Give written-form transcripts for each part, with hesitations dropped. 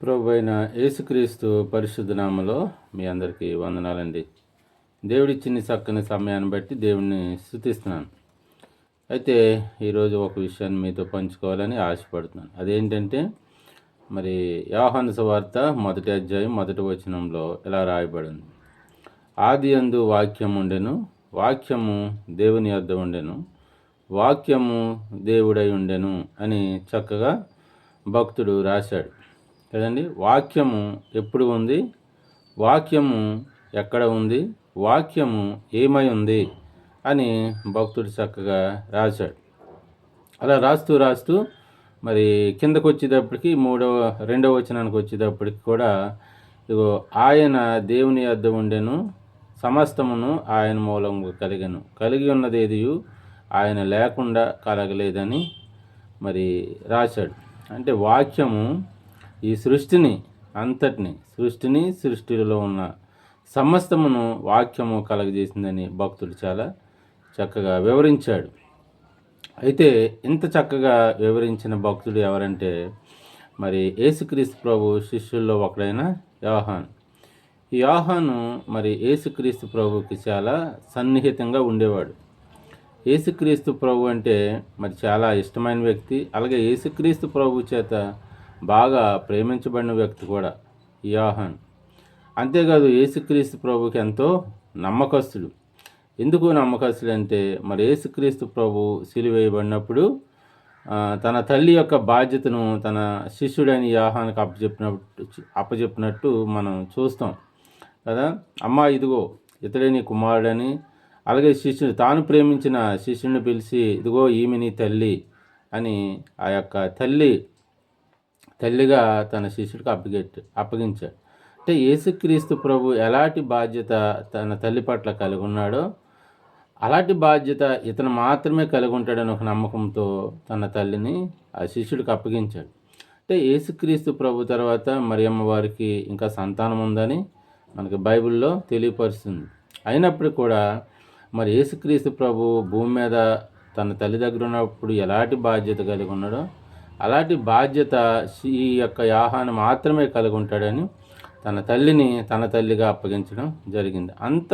ప్రభు అయిన యేసుక్రీస్తు పరిశుద్ధ నామములో మీ అందరికీ వందనాలండి. దేవుడిచ్చిన చక్కని సమయాన్ని బట్టి దేవుడిని స్తుతిస్తున్నాను. అయితే ఈరోజు ఒక విషయాన్ని మీతో పంచుకోవాలని ఆశపడుతున్నాను. అదేంటంటే మరి యోహాను సువార్త 1వ అధ్యాయం 1వ వచనంలో ఇలా రాయబడింది. ఆదియందు వాక్యం ఉండెను, వాక్యము దేవుని యొద్ద ఉండెను, వాక్యము దేవుడై ఉండెను అని చక్కగా భక్తుడు రాశాడు కదండి. వాక్యము ఎప్పుడు ఉంది, వాక్యము ఎక్కడ ఉంది, వాక్యము ఏమై ఉంది అని భక్తుడు చక్కగా రాశాడు. అలా రాస్తూ మరి కిందకు వచ్చేటప్పటికి 2వ వచనానికి వచ్చేటప్పటికి కూడా ఇగో ఆయన దేవుని యొద్ద ఉండెను, సమస్తమును ఆయన మూలంగా కలిగెను, కలిగి ఉన్నది ఏదియు ఆయన లేకుండా కలగలేదని మరి రాశాడు. అంటే వాక్యము ఈ సృష్టిని అంతటిని సృష్టిలో ఉన్న సమస్తమును వాక్యము కలగజేసిందని భక్తుడు చాలా చక్కగా వివరించాడు. అయితే ఇంత చక్కగా వివరించిన భక్తుడు ఎవరంటే మరి యేసుక్రీస్తు ప్రభు శిష్యుల్లో ఒకడైన యోహాను. ఈ యోహాను మరి యేసుక్రీస్తు ప్రభుకి చాలా సన్నిహితంగా ఉండేవాడు. యేసుక్రీస్తు ప్రభు అంటే మరి చాలా ఇష్టమైన వ్యక్తి. అలాగే యేసుక్రీస్తు ప్రభు చేత బాగా ప్రేమించబడిన వ్యక్తి కూడా యోహాను. అంతేకాదు యేసుక్రీస్తు ప్రభుకి ఎంతో నమ్మకస్తుడు. ఎందుకు నమ్మకస్తుడు అంటే మరి యేసుక్రీస్తు ప్రభు సిలువేయబడినప్పుడు తన తల్లి యొక్క బాధ్యతను తన శిష్యుడైన యోహానుకు అప్పచెప్పినట్టు మనం చూస్తాం కదా. అమ్మా ఇదిగో ఇతడే నీ కుమారుడని, అలాగే శిష్యుడు తాను ప్రేమించిన శిష్యుడిని పిలిచి ఇదిగో ఈమె నీ తల్లి అని ఆ యొక్క తల్లిగా తన శిష్యుడికి అప్పగించాడు. అంటే యేసుక్రీస్తు ప్రభు ఎలాంటి బాధ్యత తన తల్లి పట్ల కలిగి ఉన్నాడో అలాంటి బాధ్యత ఇతను మాత్రమే కలిగి ఉంటాడని ఒక నమ్మకంతో తన తల్లిని ఆ శిష్యుడికి అప్పగించాడు. అంటే యేసుక్రీస్తు ప్రభు తర్వాత మరియమ్మ వారికి ఇంకా సంతానం ఉందని మనకి బైబిల్లో తెలియపరుస్తుంది. అయినప్పటికీ కూడా మరి యేసుక్రీస్తు ప్రభు భూమి మీద తన తల్లి దగ్గర ఉన్నప్పుడు ఎలాంటి బాధ్యత కలిగి ఉన్నాడో అలాంటి బాధ్యత ఈ యొక్క యోహాను మాత్రమే కలిగి ఉంటాడని తన తల్లిని తన తల్లిగా అప్పగించడం జరిగింది. అంత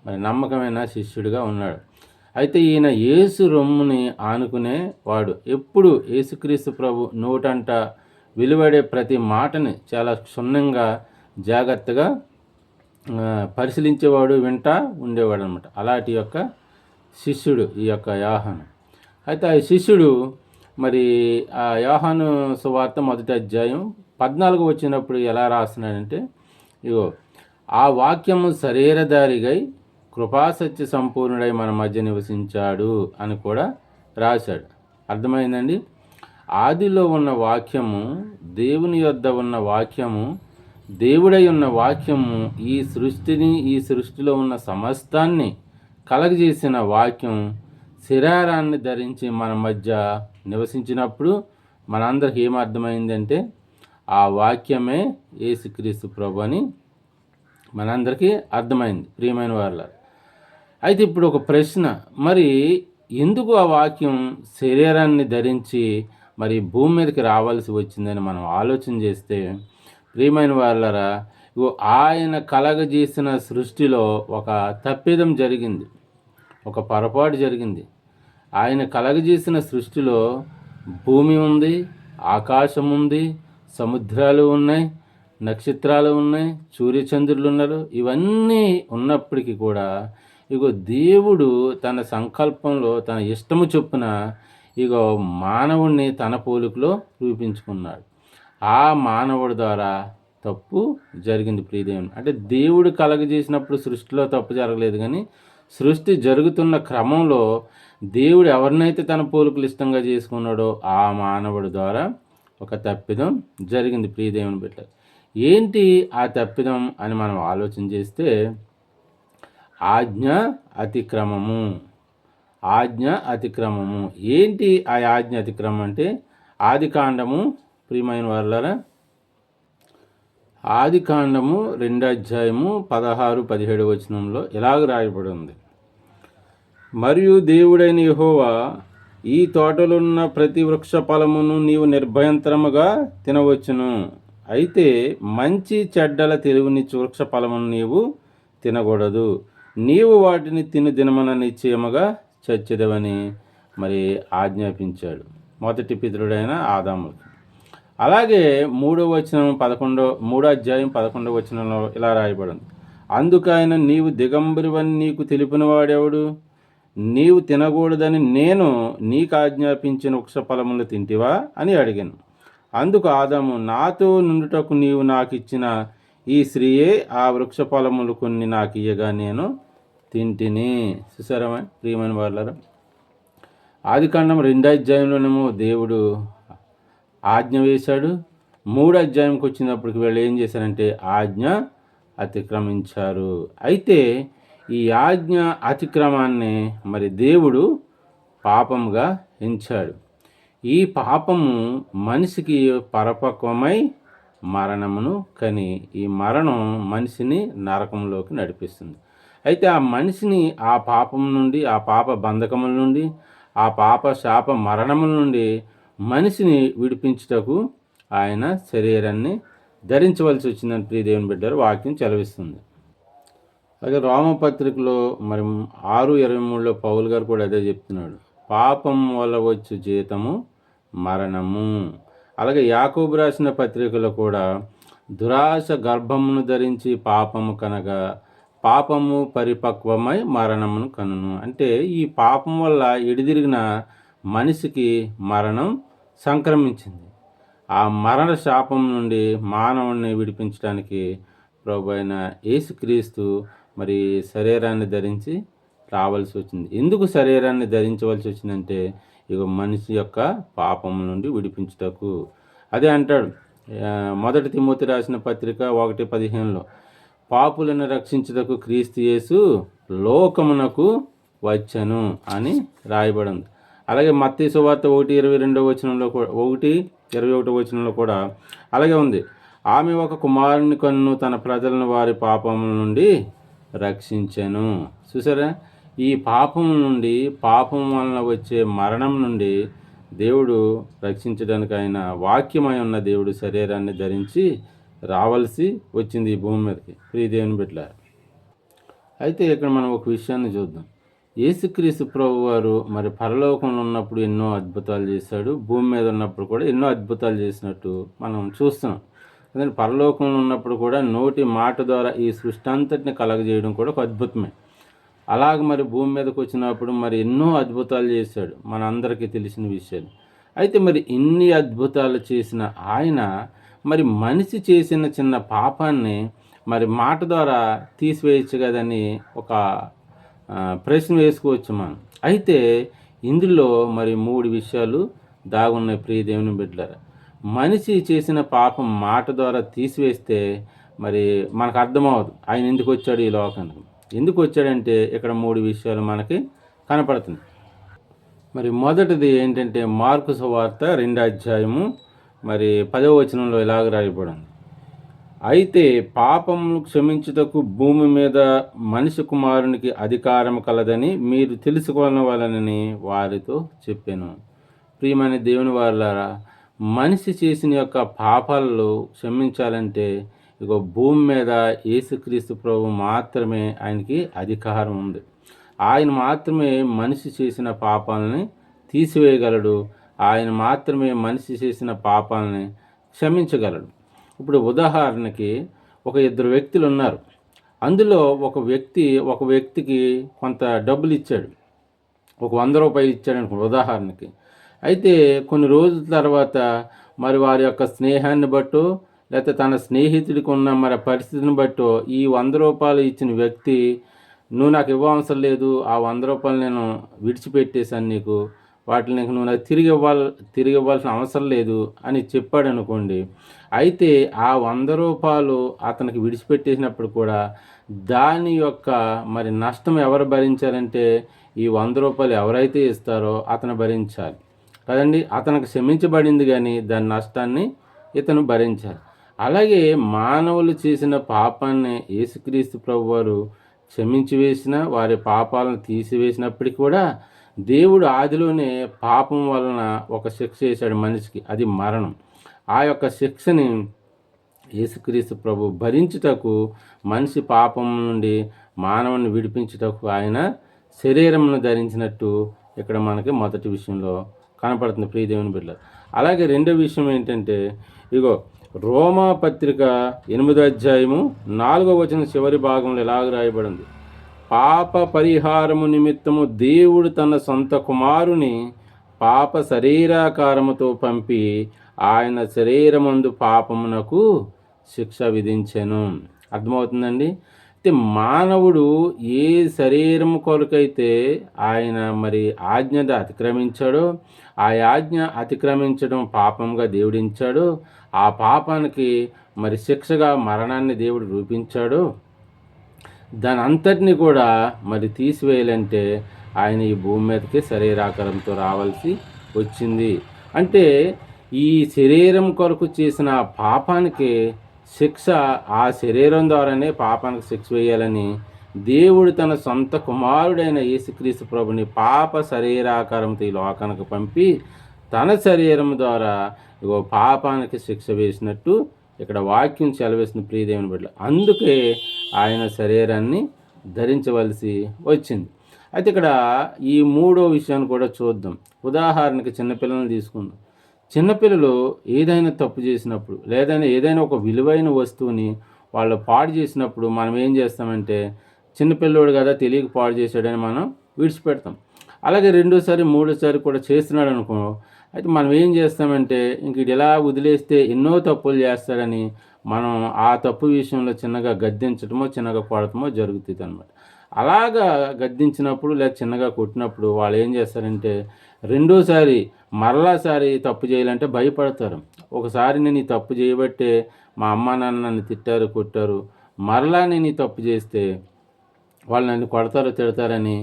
మరి నమ్మకమైన శిష్యుడిగా ఉన్నాడు. అయితే ఈయన యేసు రొమ్ముని ఆనుకునే వాడు. ఎప్పుడు యేసుక్రీస్తు ప్రభు నోటంట వెలువడే ప్రతి మాటని చాలా క్షుణ్ణంగా జాగ్రత్తగా పరిశీలించేవాడు, వింటా ఉండేవాడు అనమాట. అలాంటి యొక్క శిష్యుడు ఈ యొక్క యోహాను. అయితే ఆ శిష్యుడు మరి ఆ యోహాను సువార్త 1వ అధ్యాయం 14 వచ్చినప్పుడు ఎలా రాస్తున్నాడంటే ఇగో ఆ వాక్యము శరీరధారిగై కృపాసత్య సంపూర్ణుడై మన మధ్య నివసించాడు అని కూడా రాశాడు. అర్థమైందండి. ఆదిలో ఉన్న వాక్యము, దేవుని యొద్ద ఉన్న వాక్యము, దేవుడై ఉన్న వాక్యము ఈ సృష్టిలో ఉన్న సమస్తాన్ని కలగజేసిన వాక్యం శరీరాన్ని ధరించి మన మధ్య నివసించినప్పుడు మనందరికి ఏమర్థమైందంటే ఆ వాక్యమే యేసుక్రీస్తు ప్రభు అని మనందరికీ అర్థమైంది ప్రియమైన వాళ్ళ. అయితే ఇప్పుడు ఒక ప్రశ్న, మరి ఎందుకు ఆ వాక్యం శరీరాన్ని ధరించి మరి భూమి మీదకి రావాల్సి వచ్చిందని మనం ఆలోచన చేస్తే ప్రియమైన వాళ్ళరా, ఆయన కలగజేసిన సృష్టిలో ఒక తప్పిదం జరిగింది, ఒక పొరపాటు జరిగింది. ఆయన కలగజేసిన సృష్టిలో భూమి ఉంది, ఆకాశం ఉంది, సముద్రాలు ఉన్నాయి, నక్షత్రాలు ఉన్నాయి, సూర్యచంద్రులు ఉన్నారు. ఇవన్నీ ఉన్నప్పటికీ కూడా దేవుడు తన సంకల్పంలో తన ఇష్టము చొప్పున మానవుణ్ణి తన పోలికలో రూపించుకున్నాడు. ఆ మానవుడి ద్వారా తప్పు జరిగింది ప్రియదేవుని. అంటే దేవుడు కలగజేసినప్పుడు సృష్టిలో తప్పు జరగలేదు, కానీ సృష్టి జరుగుతున్న క్రమంలో దేవుడు ఎవరినైతే తన పోలికలు ఇష్టంగా చేసుకున్నాడో ఆ మానవుడి ద్వారా ఒక తప్పిదం జరిగింది ప్రియదేవుని బిడ్డ. ఏంటి ఆ తప్పిదం అని మనం ఆలోచన చేస్తే ఆజ్ఞ అతిక్రమము. ఏంటి ఆ ఆజ్ఞ అతిక్రమం అంటే ఆదికాండము ప్రియమైన వాళ్ళరా, ఆదికాండము 2వ అధ్యాయము 16-17 వచనంలో ఇలాగ రాయబడి ఉంది. మరియు దేవుడైన యెహోవా ఈ తోటలున్న ప్రతి వృక్ష ఫలమును నీవు నిర్భయంతరముగా తినవచ్చును. అయితే మంచి చెడ్డల తెలివిని వృక్ష ఫలమును నీవు తినకూడదు, నీవు వాటిని తిను దినమున నిశ్చయముగా చచ్చెదవని మరి ఆజ్ఞాపించాడు మొదటి పితరుడైన ఆదాముకి. అలాగే 3వ అధ్యాయం 11వ వచనంలో ఇలా రాయబడింది, అందుకైన నీవు దిగంబరివని నీకు తెలిపిన వాడెవడు, నీవు తినకూడదని నేను నీకు ఆజ్ఞాపించిన వృక్ష ఫలములు తింటివా అని అడిగాను. అందుకు ఆదాము, నాతో నుండుటకు నీవు నాకు ఇచ్చిన ఈ స్త్రీయే ఆ వృక్ష ఫలములు కొన్ని నాకు ఇయ్యగా నేను తింటిని. చూసారా ప్రియమైన వాళ్ళారా, ఆదికాండం 2వ అధ్యాయంలోనేమో దేవుడు ఆజ్ఞ వేశాడు, 3వ అధ్యాయంకి వచ్చినప్పటికి వీళ్ళు ఏం చేశారంటే ఆజ్ఞ అతిక్రమించారు. అయితే ఈ ఆజ్ఞ అతిక్రమాన్ని మరి దేవుడు పాపముగా ఎంచాడు. ఈ పాపము మనిషికి పరిపక్వమై మరణమును కని ఈ మరణం మనిషిని నరకంలోకి నడిపిస్తుంది. అయితే ఆ మనిషిని ఆ పాపం నుండి, ఆ పాప బంధకముల నుండి, ఆ పాప శాప మరణముల నుండి మనిషిని విడిపించుటకు ఆయన శరీరాన్ని ధరించవలసి వచ్చిందని ప్రియ దేవుని బిడ్డలు వాక్యం చెలవిస్తుంది. అలాగే రోమపత్రికలో మరి 6:23లో పౌలు గారు కూడా అదే చెప్తున్నాడు, పాపం వల్ల వచ్చు జీతము మరణము. అలాగే యాకోబు రాసిన పత్రికలో కూడా దురాశ గర్భమును ధరించి పాపము కనగా పాపము పరిపక్వమై మరణమును కనును. అంటే ఈ పాపం వల్ల ఎడిదిరిగిన మనిషికి మరణం సంక్రమించింది. ఆ మరణ శాపం నుండి మానవుడిని విడిపించడానికి ప్రభు అయిన యేసుక్రీస్తు మరి శరీరాన్ని ధరించి రావాల్సి వచ్చింది. ఎందుకు శరీరాన్ని ధరించవలసి వచ్చిందంటే ఇక మనిషి యొక్క పాపం నుండి విడిపించుటకు. అదే అంటాడు మొదటి తిమోతి రాసిన పత్రిక 1:15లో, పాపులను రక్షించుటకు క్రీస్తు యేసు లోకమునకు వచ్చెను అని రాయబడింది. అలాగే మత్తయి సువార్త 1:22 వచనంలో 1:21 వచనంలో కూడా అలాగే ఉంది, ఆమె ఒక కుమారుని కన్ను తన ప్రజలను వారి పాపముల నుండి రక్షించెను. చూసారా, ఈ పాపం నుండి, పాపం వలన వచ్చే మరణం నుండి దేవుడు రక్షించడానికి ఆయన వాక్యమై ఉన్న దేవుడు శరీరాన్ని ధరించి రావాల్సి వచ్చింది ఈ భూమి మీదకి ప్రియ దేవుని బిడ్డలారా. అయితే ఇక్కడ మనం ఒక విషయాన్ని చూద్దాం. యేసుక్రీస్తు ప్రభు వారు మరి పరలోకంలో ఉన్నప్పుడు ఎన్నో అద్భుతాలు చేశాడు, భూమి మీద ఉన్నప్పుడు కూడా ఎన్నో అద్భుతాలు చేసినట్టు మనం చూస్తున్నాం. అదే పరలోకంలో ఉన్నప్పుడు కూడా నోటి మాట ద్వారా ఈ సృష్టి అంతటిని కలగజేయడం కూడా ఒక అద్భుతమే. అలాగ మరి భూమి మీదకి వచ్చినప్పుడు మరి ఎన్నో అద్భుతాలు చేశాడు, మన అందరికీ తెలిసిన విషయాలు. అయితే మరి ఇన్ని అద్భుతాలు చేసిన ఆయన మరి మనిషి చేసిన చిన్న పాపాన్ని మరి మాట ద్వారా తీసివేయచ్చు కదని ఒక ప్రశ్న వేసుకోవచ్చు మనం. అయితే ఇందులో మరి 3 విషయాలు దాగున్నాయి ప్రియ దేవుని బిడ్డలారా. మనిషి చేసిన పాపం మాట ద్వారా తీసివేస్తే మరి మనకు అర్థమవుతుంది ఆయన ఎందుకు వచ్చాడు ఈ లోకానికి. ఎందుకు వచ్చాడంటే ఇక్కడ 3 విషయాలు మనకి కనపడుతుంది. మరి మొదటిది ఏంటంటే మార్కు సువార్త 2వ అధ్యాయము మరి 10వ వచనంలో ఇలాగ రాయబడింది, అయితే పాపమును క్షమించుటకు భూమి మీద మనిషి కుమారునికి అధికారం కలదని మీరు తెలుసుకోవాలని వారితో చెప్పాను. ప్రియమైన దేవుని వారలారా, మనిషి చేసిన యొక్క పాపాలను క్షమించాలంటే ఇక భూమి మీద యేసుక్రీస్తు ప్రభు మాత్రమే ఆయనకి అధికారం ఉంది. ఆయన మాత్రమే మనిషి చేసిన పాపాలని తీసివేయగలడు, ఆయన మాత్రమే మనిషి చేసిన పాపాలని క్షమించగలడు. ఇప్పుడు ఉదాహరణకి ఒక 2 వ్యక్తులు ఉన్నారు, అందులో ఒక వ్యక్తికి కొంత డబ్బులు ఇచ్చాడు, ఒక 100 రూపాయలు ఇచ్చాడు అనుకో ఉదాహరణకి. అయితే కొన్ని రోజుల తర్వాత మరి వారి యొక్క స్నేహాన్ని బట్టో లేకపోతే తన స్నేహితుడికి ఉన్న మరి పరిస్థితిని బట్టో ఈ 100 రూపాయలు ఇచ్చిన వ్యక్తి, నువ్వు నాకు ఇవ్వవసరం లేదు, ఆ 100 రూపాయలు నేను విడిచిపెట్టేశాను నీకు, వాటిని నువ్వు నాకు తిరిగి ఇవ్వాల్సిన అవసరం లేదు అని చెప్పాడు అనుకోండి. అయితే ఆ 100 రూపాయలు అతనికి విడిచిపెట్టేసినప్పుడు కూడా దాని యొక్క మరి నష్టం ఎవరు భరించాలంటే ఈ 100 రూపాయలు ఎవరైతే ఇస్తారో అతను భరించాలి కదండి. అతనికి క్షమించబడింది కానీ దాని నష్టాన్ని ఇతను భరించాలి. అలాగే మానవులు చేసిన పాపాన్ని యేసుక్రీస్తు ప్రభువారు క్షమించి వేసిన వారి పాపాలను తీసివేసినప్పటికీ కూడా దేవుడు ఆదిలోనే పాపం వలన ఒక శిక్ష చేశాడు మనిషికి, అది మరణం. ఆ యొక్క శిక్షని యేసుక్రీస్తు ప్రభు భరించుటకు, మనిషి పాపం నుండి మానవుని విడిపించుటకు ఆయన శరీరమును ధరించినట్టు ఇక్కడ మనకి మొదటి విషయంలో కనపడుతుంది ప్రియదేవుని బిడ్డ. అలాగే రెండో విషయం ఏంటంటే, ఇగో రోమా పత్రిక 8వ అధ్యాయము 4వ వచనం చివరి భాగంలో ఇలాగ రాయబడింది: పాప పరిహారము నిమిత్తము దేవుడు తన సొంత కుమారుని పాప శరీరాకారముతో పంపి ఆయన శరీరమందు పాపమునకు శిక్ష విధించెను. అర్థమవుతుందండి? అయితే మానవుడు ఏ శరీరం కొరకైతే ఆయన మరి ఆజ్ఞ అతిక్రమించాడో, ఆ ఆజ్ఞ అతిక్రమించడం పాపంగా దేవుడించాడో, ఆ పాపానికి మరి శిక్షగా మరణాన్ని దేవుడు రూపించాడో, దాని అంతటిని కూడా మరి తీసివేయాలంటే ఆయన ఈ భూమి మీదకి శరీరాకారంతో రావాల్సి వచ్చింది. అంటే ఈ శరీరం కొరకు చేసిన పాపానికి శిక్ష, ఆ శరీరం ద్వారానే పాపానికి శిక్ష వేయాలని దేవుడు తన సొంత కుమారుడైన యేసుక్రీస్తు ప్రభుని పాప శరీరాకారంతో ఈ లోకానికి పంపి తన శరీరం ద్వారా ఇగో పాపానికి శిక్ష వేసినట్టు ఇక్కడ వాక్యం సెలవేసిన ప్రియదేవుని బిడ్డ. అందుకే ఆయన శరీరాన్ని ధరించవలసి వచ్చింది. అయితే ఇక్కడ ఈ మూడో విషయాన్ని కూడా చూద్దాం. ఉదాహరణకి చిన్నపిల్లల్ని తీసుకుందాం. చిన్నపిల్లలు ఏదైనా తప్పు చేసినప్పుడు, ఏదైనా ఒక విలువైన వస్తువుని వాళ్ళు పాడు చేసినప్పుడు మనం ఏం చేస్తామంటే, చిన్నపిల్లోడు కదా తెలియక పాడు చేశాడని మనం విడిచిపెడతాం. అలాగే రెండోసారి మూడోసారి కూడా చేస్తున్నాడు అనుకో, అయితే మనం ఏం చేస్తామంటే ఇంక ఇది ఇలా వదిలేస్తే ఎన్నో తప్పులు చేస్తాడని మనం ఆ తప్పు విషయంలో చిన్నగా గద్దించడమో చిన్నగా కొడటమో జరుగుతుంది అనమాట. అలాగా గద్దించినప్పుడు లేదా చిన్నగా కొట్టినప్పుడు వాళ్ళు ఏం చేస్తారంటే రెండోసారి మరలాసారి తప్పు చేయాలంటే భయపడతారు. ఒకసారి నేను ఈ తప్పు చేయబట్టే మా అమ్మ నాన్న నన్ను తిట్టారు, కొట్టారు, మరలా నేను ఈ తప్పు చేస్తే వాళ్ళు నన్ను కొడతారో తిడతారని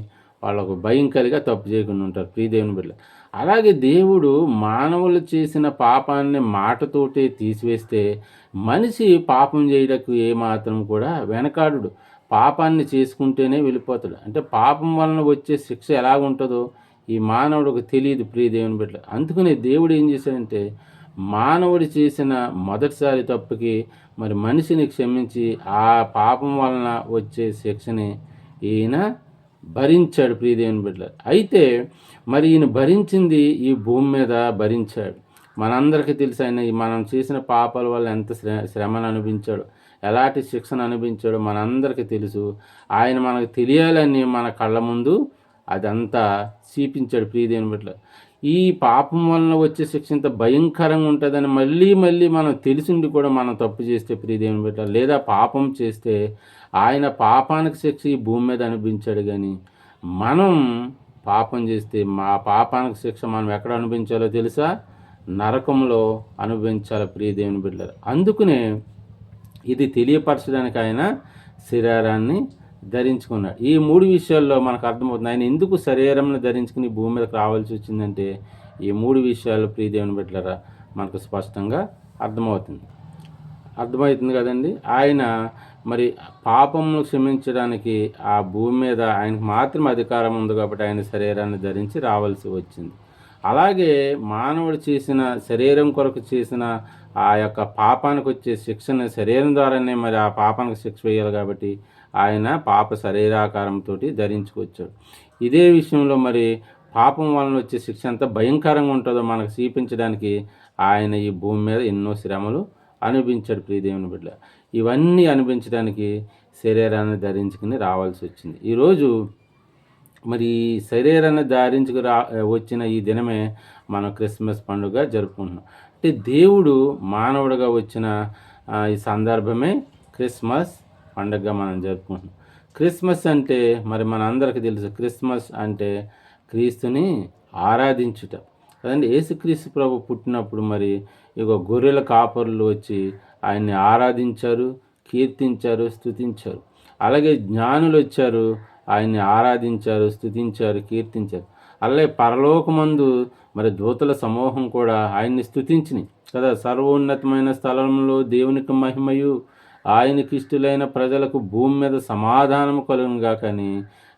వాళ్ళకు భయం కలిగా తప్పు చేయకుండా ఉంటారు ప్రియదేవుని బిడ్డ. అలాగే దేవుడు మానవులు చేసిన పాపాన్ని మాటతోటే తీసివేస్తే మనిషి పాపం చేయడానికి ఏమాత్రం కూడా వెనకాడు. పాపాన్ని చేసుకుంటేనే వెళ్ళిపోతాడు. అంటే పాపం వలన వచ్చే శిక్ష ఎలాగుంటుందో ఈ మానవుడికి తెలియదు ప్రియదేవుని బిడ్డ. అందుకనే దేవుడు ఏం చేశాడంటే మానవుడు చేసిన మొదటిసారి తప్పుకి మరి మనిషిని క్షమించి ఆ పాపం వలన వచ్చే శిక్షని ఈయన భరించాడు ప్రియదేవుని బిడ్డ. అయితే మరి ఈయన భరించింది ఈ భూమి మీద భరించాడు. మనందరికీ తెలుసు ఆయన మనం చేసిన పాపాల వల్ల ఎంత శ్రమను అనుభవించాడు, ఎలాంటి శిక్షను అనుభవించాడో మనందరికీ తెలుసు. ఆయన మనకు తెలియాలని మన కళ్ళ ముందు అదంతా చూపించాడు ప్రియదేవుని బిడ్డ. ఈ పాపం వలన వచ్చే శిక్ష ఇంత భయంకరంగా ఉంటుందని మళ్ళీ మళ్ళీ మనం తెలిసిండి కూడా మనం తప్పు చేస్తే ప్రియదేవుని బిడ్డ, లేదా పాపం చేస్తే ఆయన పాపానికి శిక్ష ఈ భూమి మీద అనుభవించాడు. కానీ మనం పాపం చేస్తే మా పాపానికి శిక్ష మనం ఎక్కడ అనుభవించాలో తెలుసా? నరకంలో అనుభవించాలి ప్రియదేవుని బిడ్డ. అందుకనే ఇది తెలియపరచడానికి ఆయన శరీరాన్ని ధరించుకున్నాడు. ఈ మూడు విషయాల్లో మనకు అర్థమవుతుంది ఆయన ఎందుకు శరీరంను ధరించుకుని భూమి మీదకి రావాల్సి వచ్చిందంటే ఈ మూడు విషయాలు ప్రియదేవుని బిడ్డలారా మనకు స్పష్టంగా అర్థమవుతుంది కదండి. ఆయన మరి పాపమును క్షమించడానికి ఆ భూమి మీద ఆయనకు మాత్రం అధికారం ఉంది కాబట్టి ఆయన శరీరాన్ని ధరించి రావాల్సి వచ్చింది. అలాగే మానవుడు చేసిన శరీరం కొరకు చేసిన ఆ యొక్క పాపానికి వచ్చే శిక్షను శరీరం ద్వారానే మరి ఆ పాపానికి శిక్ష వేయాలి కాబట్టి ఆయన పాప శరీరాకారంతో ధరించుకొచ్చాడు. ఇదే విషయంలో మరి పాపం వలన వచ్చే శిక్ష ఎంత భయంకరంగా ఉంటుందో మనకు చూపించడానికి ఆయన ఈ భూమి మీద ఎన్నో శ్రమలు అనుభవించాడు ప్రియదేవుని బిడ్డ. ఇవన్నీ అనుభవించడానికి శరీరాన్ని ధరించుకుని రావాల్సి వచ్చింది. ఈరోజు మరి శరీరాన్ని ధరించుకు వచ్చిన ఈ దినమే మనం క్రిస్మస్ పండుగ జరుపుకుంటున్నాం. అంటే దేవుడు మానవుడిగా వచ్చిన ఈ సందర్భమే క్రిస్మస్ పండుగగా మనం జరుపుకుంటున్నాం. క్రిస్మస్ అంటే మరి మన అందరికీ తెలుసు, క్రిస్మస్ అంటే క్రీస్తుని ఆరాధించుట కదండి. యేసుక్రీస్తు ప్రభు పుట్టినప్పుడు మరి ఇక గొర్రెల కాపరులు వచ్చి ఆయన్ని ఆరాధించారు, కీర్తించారు, స్తుతించారు. అలాగే జ్ఞానులు వచ్చారు, ఆయన్ని ఆరాధించారు, స్తుతించారు, కీర్తించారు. అలాగే పరలోకమందు మరి దూతల సమూహం కూడా ఆయన్ని స్తుతించినాయి కదా. సర్వోన్నతమైన స్థలంలో దేవునికి మహిమయు ఆయనకి ఇష్టలైన ప్రజలకు భూమి మీద సమాధానము కలుగునుగా. కానీ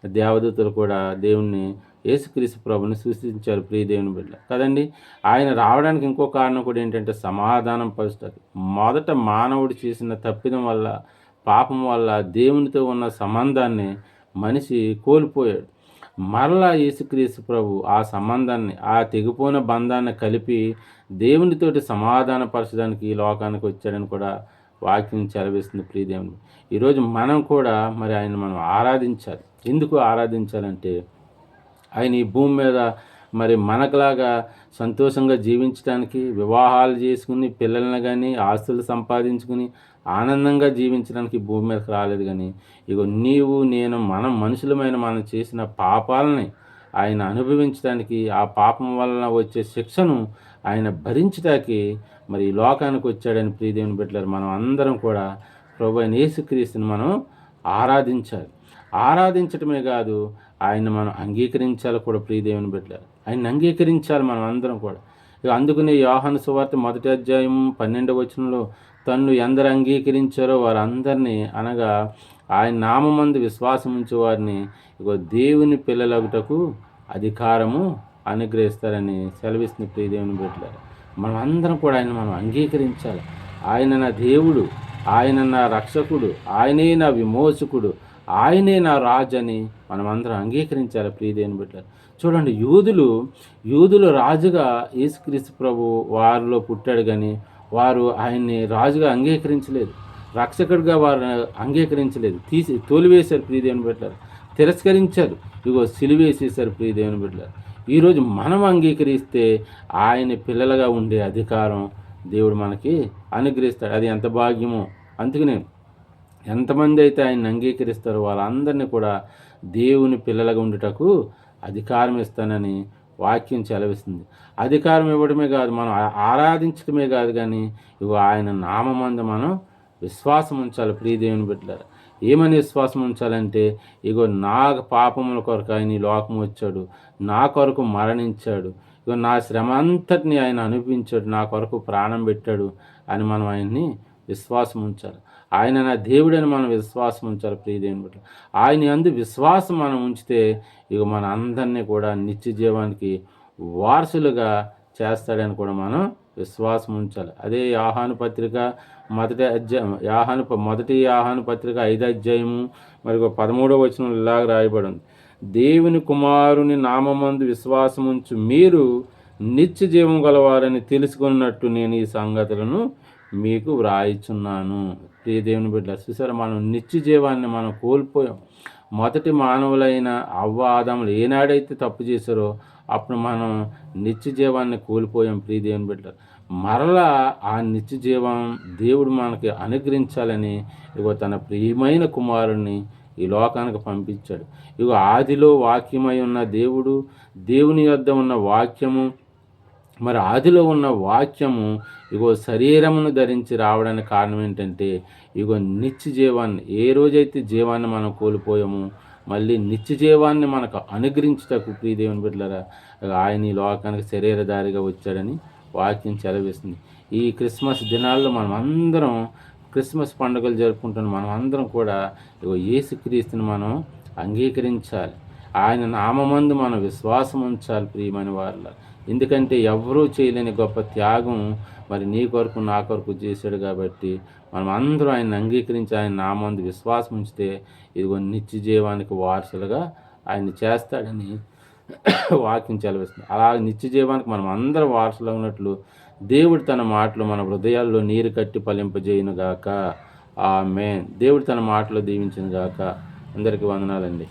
దేవదూతలు కూడా దేవుణ్ణి యేసుక్రీస్తు ప్రభుని సృష్టించారు ప్రియ దేవుని బిడ్డ కదండి. ఆయన రావడానికి ఇంకో కారణం కూడా ఏంటంటే సమాధానం పరుస్తారు. మొదట మానవుడు చేసిన తప్పిదం వల్ల, పాపం వల్ల దేవునితో ఉన్న సంబంధాన్ని మనిషి కోల్పోయాడు. మరలా యేసుక్రీస్తు ప్రభు ఆ సంబంధాన్ని, ఆ తెగిపోయిన బంధాన్ని కలిపి దేవునితోటి సమాధానపరచడానికి ఈ లోకానికి వచ్చాడని కూడా వాక్యం సెలవిస్తుంది ప్రియ దేవుని. ఈరోజు మనం కూడా మరి ఆయన మనం ఆరాధించాలి. ఎందుకు ఆరాధించాలంటే ఆయన ఈ భూమి మీద మరి మనకులాగా సంతోషంగా జీవించడానికి, వివాహాలు చేసుకుని పిల్లల్ని కానీ ఆస్తులు సంపాదించుకుని ఆనందంగా జీవించడానికి భూమి మీదకి రాలేదు. కానీ ఇగో నీవు నేను మనం మనుషులమైన మనం చేసిన పాపాలని ఆయన అనుభవించడానికి, ఆ పాపం వలన వచ్చే శిక్షను ఆయన భరించడానికి మరి ఈ లోకానికి వచ్చాడని ప్రియదేవుని బిడ్డలారా, మనం అందరం కూడా ప్రభు అయిన యేసుక్రీస్తుని మనం ఆరాధించాలి. ఆరాధించటమే కాదు, ఆయన మనం అంగీకరించాలి కూడా ప్రియదేవుని బిడ్డలారా. ఆయన్ని అంగీకరించాలి మనం అందరం కూడా. ఇక అందుకనే యోహాను సువార్త 1వ అధ్యాయం 12వ వచనంలో తన్ను ఎందరు అంగీకరించారో వారందరినీ, అనగా ఆయన నామమందు విశ్వాసం ఉంచే వారిని ఇగో దేవుని పిల్లలగుటకు అధికారము అనుగ్రహిస్తారని సెలవిస్తుంది ప్రియదేవుని బిడ్డలారా. మనం అందరం కూడా ఆయన మనం అంగీకరించాలి. ఆయన నా దేవుడు, ఆయన నా రక్షకుడు, ఆయనే నా విమోచకుడు, ఆయనే నా రాజు అని మనం అందరం అంగీకరించాలి ప్రియదేవుని బిడ్డలారా. చూడండి, యూదులు రాజుగా యేసుక్రీస్తు ప్రభు వారిలో పుట్టాడు, కానీ వారు ఆయన్ని రాజుగా అంగీకరించలేదు, రక్షకుడిగా వారు అంగీకరించలేదు, తోలివేశారు ప్రియదేవుని బిడ్డలారా, తిరస్కరించారు, ఇగో సిలువేసేశారు ప్రియదేవుని బిడ్డలారా. ఈరోజు మనం అంగీకరిస్తే ఆయన పిల్లలుగా ఉండే అధికారం దేవుడు మనకి అనుగ్రహిస్తాడు. అది ఎంత భాగ్యమో. అందుకనే ఎంతమంది అయితే ఆయన్ని అంగీకరిస్తారో వాళ్ళందరినీ కూడా దేవుని పిల్లలుగా ఉండుటకు అధికారం ఇస్తానని వాక్యం సెలవిస్తుంది. అధికారం ఇవ్వడమే కాదు, మనం ఆరాధించడమే కాదు, కానీ ఇగో ఆయన నామమందు మనం విశ్వాసం ఉంచాలి ప్రియదేవుని బిడ్డలారా. ఏమని విశ్వాసం ఉంచాలంటే, ఇగో నా పాపముల కొరకు ఆయన ఈ లోకం వచ్చాడు, నా కొరకు మరణించాడు, ఇగో నా శ్రమ అంతటిని ఆయన అనుభవించాడు, నా కొరకు ప్రాణం పెట్టాడు అని మనం ఆయన్ని విశ్వాసం ఉంచాలి. ఆయన నా దేవుడని మనం విశ్వాసం ఉంచాలి ప్రియదేవుని బిడ్డ. ఆయన యందు విశ్వాసం మనం ఉంచితే ఇక మన అందరినీ కూడా నిత్య జీవానికి వారసులుగా చేస్తాడని కూడా మనం విశ్వాసం ఉంచాలి. అదే యోహాను పత్రిక మొదటి 5వ అధ్యాయము మరి 13వ వచనం ఇలాగ రాయబడింది. దేవుని కుమారుని నామమందు విశ్వాసముంచు మీరు నిత్య జీవం గలవారని తెలుసుకున్నట్టు నేను ఈ సంగతులను మీకు వ్రాయిచున్నాను. ప్రియ దేవుని బిడ్డ, చూసారా, మనం నిత్య జీవాన్ని మనం కోల్పోయాం. మొదటి మానవులైన అవ్వ ఆదాములు ఏనాడైతే తప్పు చేశారో అప్పుడు మనం నిత్య జీవాన్ని కోల్పోయాం ప్రియ దేవుని బిడ్డ. మరలా ఆ నిత్య జీవం దేవుడు మనకి అనుగ్రహించాలని ఇగో తన ప్రియమైన కుమారుణ్ణి ఈ లోకానికి పంపించాడు. ఇగో ఆదిలో వాక్యమై ఉన్న దేవుడు, దేవుని యొద్ద ఉన్న వాక్యము, మరి ఆదిలో ఉన్న వాక్యము ఇగో శరీరమును ధరించి రావడానికి కారణం ఏంటంటే ఇగో నిత్య జీవాన్ని, ఏ రోజైతే జీవాన్ని మనం కోల్పోయామో మళ్ళీ నిత్య జీవాన్ని మనకు అనుగ్రహించటకు ప్రియదేవుని బిడ్డలారా ఆయన ఈ లోకానికి శరీరధారిగా వచ్చాడని వాక్యం సెలవిస్తుంది. ఈ క్రిస్మస్ దినాల్లో మనం అందరం క్రిస్మస్ పండుగలు జరుపుకుంటున్న మనం అందరం కూడా ఇగో యేసుక్రీస్తుని మనం అంగీకరించాలి. ఆయన నామమందు మనం విశ్వాసం ఉంచాలి ప్రియమైన వారిలో. ఎందుకంటే ఎవరూ చేయలేని గొప్ప త్యాగం మరి నీ కొరకు నా కొరకు చేశాడు. కాబట్టి మనం అందరూ ఆయన అంగీకరించి ఆయన నామందు విశ్వాసం ఉంచితే ఇదిగో నిత్య జీవానికి వారసులుగా ఆయన చేస్తాడని వాక్యం సెలవిస్తుంది. అలా నిత్య జీవానికి మనం అందరం వారసులు ఉన్నట్లు దేవుడు తన మాటలు మన హృదయాల్లో నీరు కట్టి ఫలింపజేయును గాక. ఆమేన్. దేవుడు తన మాటలు దీవించును గాక. అందరికీ వందనాలండి.